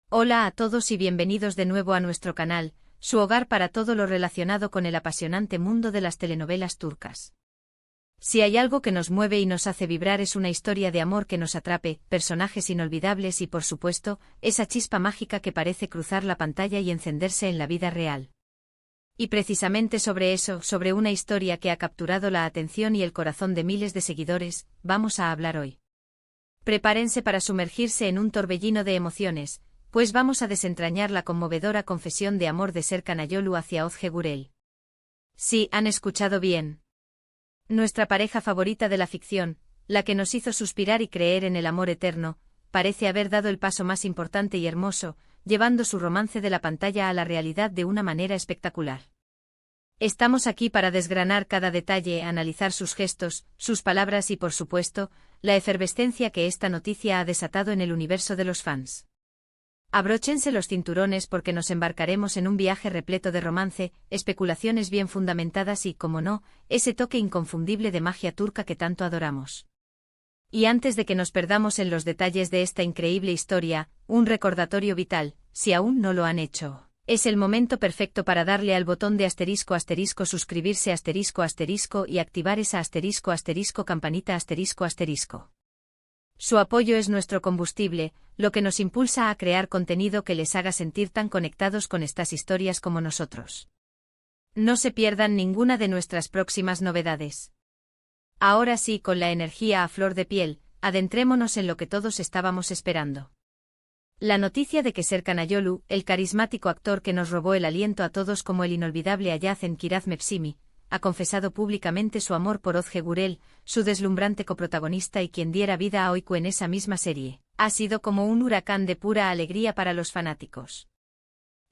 Hola a todos y bienvenidos de nuevo a nuestro canal, su hogar para todo lo relacionado con el apasionante mundo de las telenovelas turcas. Si hay algo que nos mueve y nos hace vibrar es una historia de amor que nos atrape, personajes inolvidables y por supuesto, esa chispa mágica que parece cruzar la pantalla y encenderse en la vida real. Y precisamente sobre eso, sobre una historia que ha capturado la atención y el corazón de miles de seguidores, vamos a hablar hoy. Prepárense para sumergirse en un torbellino de emociones, pues vamos a desentrañar la conmovedora confesión de amor de Serkan Ayolu hacia Özge Gürel. Sí, han escuchado bien. Nuestra pareja favorita de la ficción, la que nos hizo suspirar y creer en el amor eterno, parece haber dado el paso más importante y hermoso, llevando su romance de la pantalla a la realidad de una manera espectacular. Estamos aquí para desgranar cada detalle, analizar sus gestos, sus palabras y por supuesto, la efervescencia que esta noticia ha desatado en el universo de los fans. Abróchense los cinturones porque nos embarcaremos en un viaje repleto de romance, especulaciones bien fundamentadas y, como no, ese toque inconfundible de magia turca que tanto adoramos. Y antes de que nos perdamos en los detalles de esta increíble historia, un recordatorio vital, si aún no lo han hecho. Es el momento perfecto para darle al botón de ***, suscribirse *** y activar esa *** campanita ***. Su apoyo es nuestro combustible, lo que nos impulsa a crear contenido que les haga sentir tan conectados con estas historias como nosotros. No se pierdan ninguna de nuestras próximas novedades. Ahora sí, con la energía a flor de piel, adentrémonos en lo que todos estábamos esperando. La noticia de que Serkan Ayolu, el carismático actor que nos robó el aliento a todos como el inolvidable Ayaz en Kiraz Mevsimi, ha confesado públicamente su amor por Özge Gürel, su deslumbrante coprotagonista y quien diera vida a Öykü en esa misma serie, ha sido como un huracán de pura alegría para los fanáticos.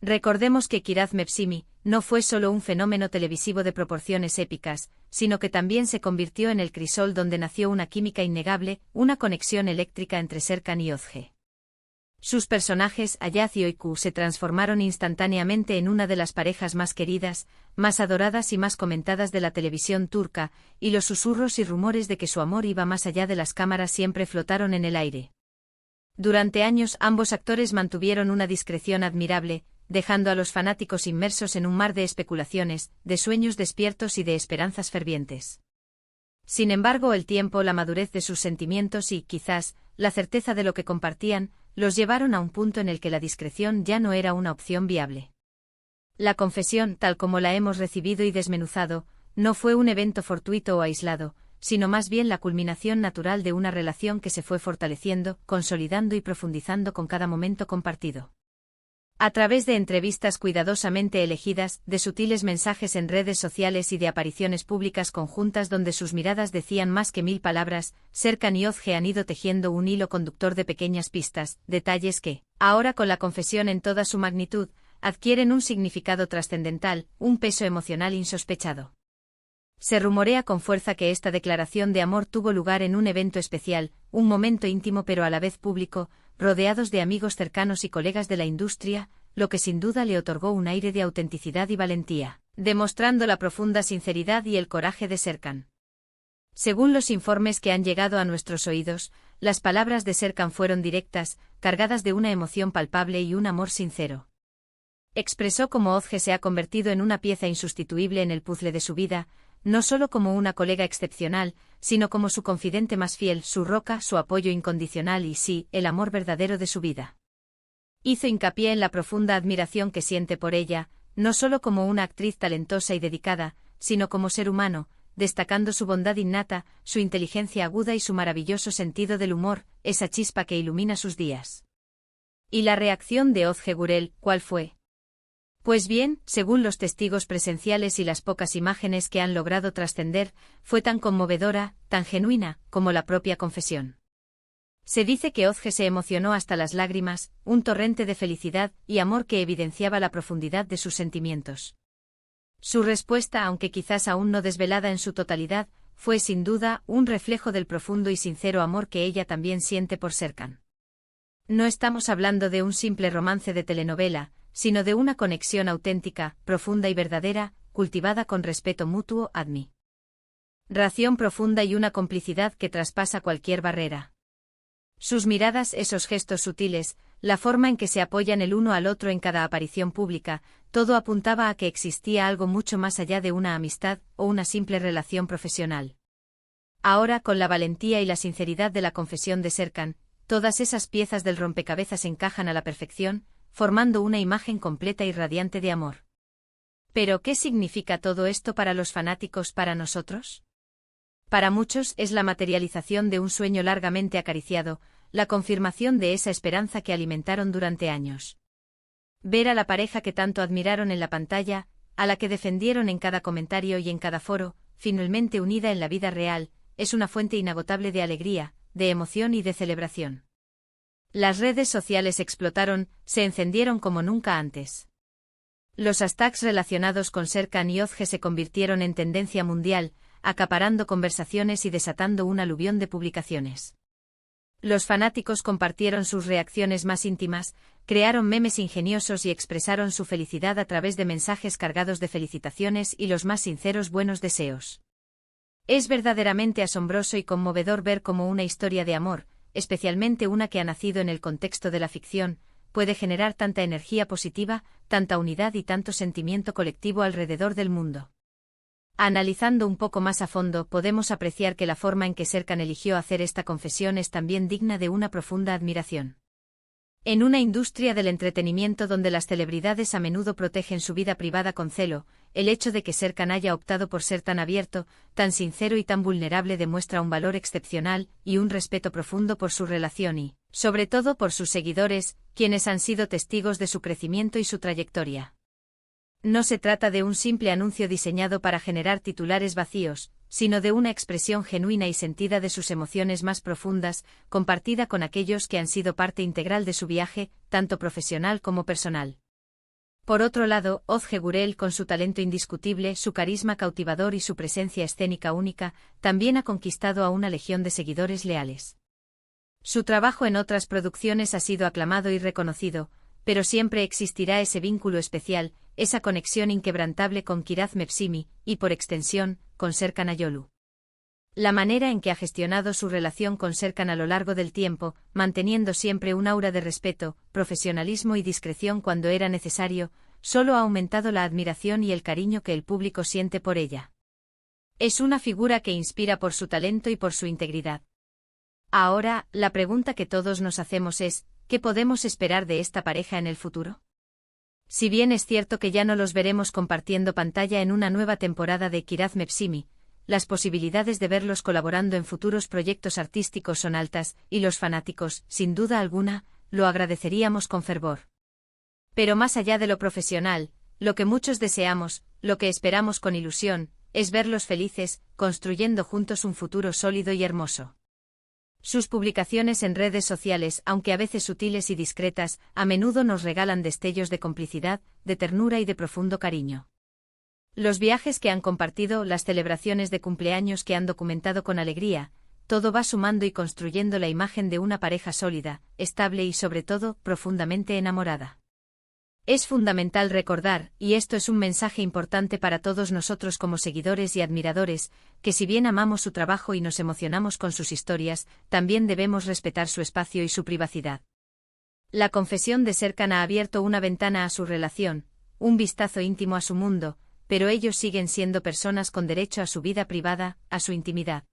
Recordemos que Kiraz Mevsimi no fue solo un fenómeno televisivo de proporciones épicas, sino que también se convirtió en el crisol donde nació una química innegable, una conexión eléctrica entre Serkan y Özge. Sus personajes, Ayaz y Öykü, se transformaron instantáneamente en una de las parejas más queridas, más adoradas y más comentadas de la televisión turca, y los susurros y rumores de que su amor iba más allá de las cámaras siempre flotaron en el aire. Durante años ambos actores mantuvieron una discreción admirable, dejando a los fanáticos inmersos en un mar de especulaciones, de sueños despiertos y de esperanzas fervientes. Sin embargo, el tiempo, la madurez de sus sentimientos y, quizás, la certeza de lo que compartían, los llevaron a un punto en el que la discreción ya no era una opción viable. La confesión, tal como la hemos recibido y desmenuzado, no fue un evento fortuito o aislado, sino más bien la culminación natural de una relación que se fue fortaleciendo, consolidando y profundizando con cada momento compartido. A través de entrevistas cuidadosamente elegidas, de sutiles mensajes en redes sociales y de apariciones públicas conjuntas donde sus miradas decían más que 1000 palabras, Serkan y Özge han ido tejiendo un hilo conductor de pequeñas pistas, detalles que, ahora con la confesión en toda su magnitud, adquieren un significado trascendental, un peso emocional insospechado. Se rumorea con fuerza que esta declaración de amor tuvo lugar en un evento especial, un momento íntimo pero a la vez público, rodeados de amigos cercanos y colegas de la industria, lo que sin duda le otorgó un aire de autenticidad y valentía, demostrando la profunda sinceridad y el coraje de Serkan. Según los informes que han llegado a nuestros oídos, las palabras de Serkan fueron directas, cargadas de una emoción palpable y un amor sincero. Expresó cómo Özge se ha convertido en una pieza insustituible en el puzzle de su vida, no solo como una colega excepcional, sino como su confidente más fiel, su roca, su apoyo incondicional y sí, el amor verdadero de su vida. Hizo hincapié en la profunda admiración que siente por ella, no solo como una actriz talentosa y dedicada, sino como ser humano, destacando su bondad innata, su inteligencia aguda y su maravilloso sentido del humor, esa chispa que ilumina sus días. ¿Y la reacción de Özge Gürel, cuál fue? Pues bien, según los testigos presenciales y las pocas imágenes que han logrado trascender, fue tan conmovedora, tan genuina, como la propia confesión. Se dice que Özge se emocionó hasta las lágrimas, un torrente de felicidad y amor que evidenciaba la profundidad de sus sentimientos. Su respuesta, aunque quizás aún no desvelada en su totalidad, fue sin duda un reflejo del profundo y sincero amor que ella también siente por Serkan. No estamos hablando de un simple romance de telenovela, sino de una conexión auténtica, profunda y verdadera, cultivada con respeto mutuo, admiración profunda y una complicidad que traspasa cualquier barrera. Sus miradas, esos gestos sutiles, la forma en que se apoyan el uno al otro en cada aparición pública, todo apuntaba a que existía algo mucho más allá de una amistad o una simple relación profesional. Ahora, con la valentía y la sinceridad de la confesión de Serkan, todas esas piezas del rompecabezas encajan a la perfección, formando una imagen completa y radiante de amor. ¿Pero qué significa todo esto para los fanáticos, para nosotros? Para muchos es la materialización de un sueño largamente acariciado, la confirmación de esa esperanza que alimentaron durante años. Ver a la pareja que tanto admiraron en la pantalla, a la que defendieron en cada comentario y en cada foro, finalmente unida en la vida real, es una fuente inagotable de alegría, de emoción y de celebración. Las redes sociales explotaron, se encendieron como nunca antes. Los hashtags relacionados con Serkan y Özge se convirtieron en tendencia mundial, acaparando conversaciones y desatando un aluvión de publicaciones. Los fanáticos compartieron sus reacciones más íntimas, crearon memes ingeniosos y expresaron su felicidad a través de mensajes cargados de felicitaciones y los más sinceros buenos deseos. Es verdaderamente asombroso y conmovedor ver cómo una historia de amor, especialmente una que ha nacido en el contexto de la ficción, puede generar tanta energía positiva, tanta unidad y tanto sentimiento colectivo alrededor del mundo. Analizando un poco más a fondo, podemos apreciar que la forma en que Serkan eligió hacer esta confesión es también digna de una profunda admiración. En una industria del entretenimiento donde las celebridades a menudo protegen su vida privada con celo, el hecho de que Serkan haya optado por ser tan abierto, tan sincero y tan vulnerable demuestra un valor excepcional y un respeto profundo por su relación y, sobre todo, por sus seguidores, quienes han sido testigos de su crecimiento y su trayectoria. No se trata de un simple anuncio diseñado para generar titulares vacíos, sino de una expresión genuina y sentida de sus emociones más profundas, compartida con aquellos que han sido parte integral de su viaje, tanto profesional como personal. Por otro lado, Özge Gürel, con su talento indiscutible, su carisma cautivador y su presencia escénica única, también ha conquistado a una legión de seguidores leales. Su trabajo en otras producciones ha sido aclamado y reconocido, pero siempre existirá ese vínculo especial, esa conexión inquebrantable con Kiraz Mepsimi, y por extensión, con Serkan Ayolu. La manera en que ha gestionado su relación con Serkan a lo largo del tiempo, manteniendo siempre un aura de respeto, profesionalismo y discreción cuando era necesario, solo ha aumentado la admiración y el cariño que el público siente por ella. Es una figura que inspira por su talento y por su integridad. Ahora, la pregunta que todos nos hacemos es, ¿qué podemos esperar de esta pareja en el futuro? Si bien es cierto que ya no los veremos compartiendo pantalla en una nueva temporada de Kiraz Mepsimi, las posibilidades de verlos colaborando en futuros proyectos artísticos son altas, y los fanáticos, sin duda alguna, lo agradeceríamos con fervor. Pero más allá de lo profesional, lo que muchos deseamos, lo que esperamos con ilusión, es verlos felices, construyendo juntos un futuro sólido y hermoso. Sus publicaciones en redes sociales, aunque a veces sutiles y discretas, a menudo nos regalan destellos de complicidad, de ternura y de profundo cariño. Los viajes que han compartido, las celebraciones de cumpleaños que han documentado con alegría, todo va sumando y construyendo la imagen de una pareja sólida, estable y sobre todo, profundamente enamorada. Es fundamental recordar, y esto es un mensaje importante para todos nosotros como seguidores y admiradores, que si bien amamos su trabajo y nos emocionamos con sus historias, también debemos respetar su espacio y su privacidad. La confesión de Serkan ha abierto una ventana a su relación, un vistazo íntimo a su mundo, pero ellos siguen siendo personas con derecho a su vida privada, a su intimidad.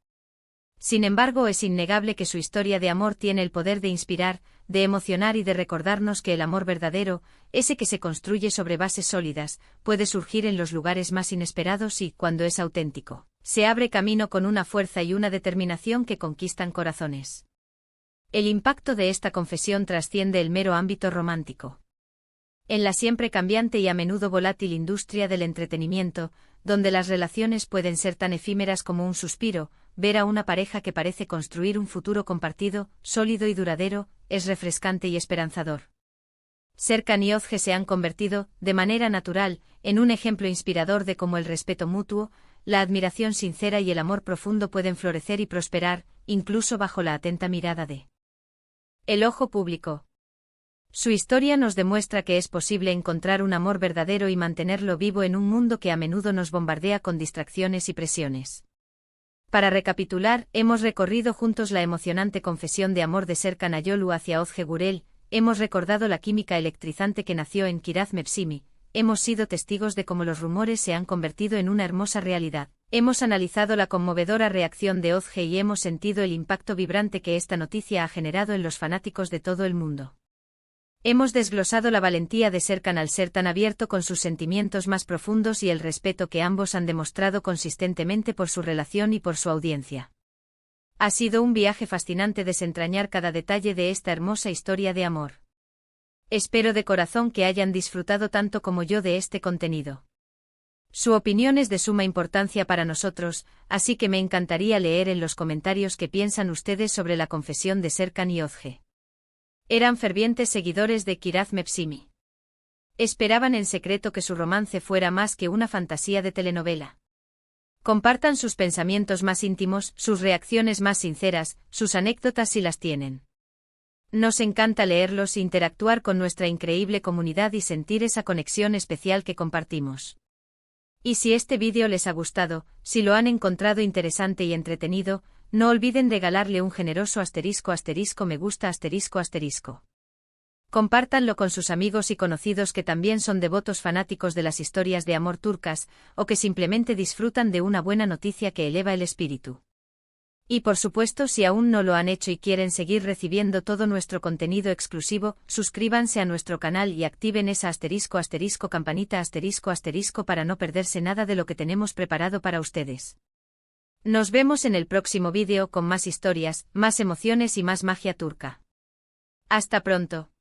Sin embargo, es innegable que su historia de amor tiene el poder de inspirar, de emocionar y de recordarnos que el amor verdadero, ese que se construye sobre bases sólidas, puede surgir en los lugares más inesperados y, cuando es auténtico, se abre camino con una fuerza y una determinación que conquistan corazones. El impacto de esta confesión trasciende el mero ámbito romántico. En la siempre cambiante y a menudo volátil industria del entretenimiento, donde las relaciones pueden ser tan efímeras como un suspiro, ver a una pareja que parece construir un futuro compartido, sólido y duradero, es refrescante y esperanzador. Serkan y Özge se han convertido, de manera natural, en un ejemplo inspirador de cómo el respeto mutuo, la admiración sincera y el amor profundo pueden florecer y prosperar, incluso bajo la atenta mirada de el ojo público. Su historia nos demuestra que es posible encontrar un amor verdadero y mantenerlo vivo en un mundo que a menudo nos bombardea con distracciones y presiones. Para recapitular, hemos recorrido juntos la emocionante confesión de amor de Serkan Ayolu hacia Özge Gürel, hemos recordado la química electrizante que nació en Kiraz Mepsimi, hemos sido testigos de cómo los rumores se han convertido en una hermosa realidad. Hemos analizado la conmovedora reacción de Ozge y hemos sentido el impacto vibrante que esta noticia ha generado en los fanáticos de todo el mundo. Hemos desglosado la valentía de Serkan al ser tan abierto con sus sentimientos más profundos y el respeto que ambos han demostrado consistentemente por su relación y por su audiencia. Ha sido un viaje fascinante desentrañar cada detalle de esta hermosa historia de amor. Espero de corazón que hayan disfrutado tanto como yo de este contenido. Su opinión es de suma importancia para nosotros, así que me encantaría leer en los comentarios qué piensan ustedes sobre la confesión de Serkan y Ozge. Eran fervientes seguidores de Kiraz Mepsimi. Esperaban en secreto que su romance fuera más que una fantasía de telenovela. Compartan sus pensamientos más íntimos, sus reacciones más sinceras, sus anécdotas si las tienen. Nos encanta leerlos e interactuar con nuestra increíble comunidad y sentir esa conexión especial que compartimos. Y si este vídeo les ha gustado, si lo han encontrado interesante y entretenido, no olviden regalarle un generoso ** me gusta **. Compártanlo con sus amigos y conocidos que también son devotos fanáticos de las historias de amor turcas, o que simplemente disfrutan de una buena noticia que eleva el espíritu. Y por supuesto, si aún no lo han hecho y quieren seguir recibiendo todo nuestro contenido exclusivo, suscríbanse a nuestro canal y activen esa ** campanita ** para no perderse nada de lo que tenemos preparado para ustedes. Nos vemos en el próximo vídeo con más historias, más emociones y más magia turca. Hasta pronto.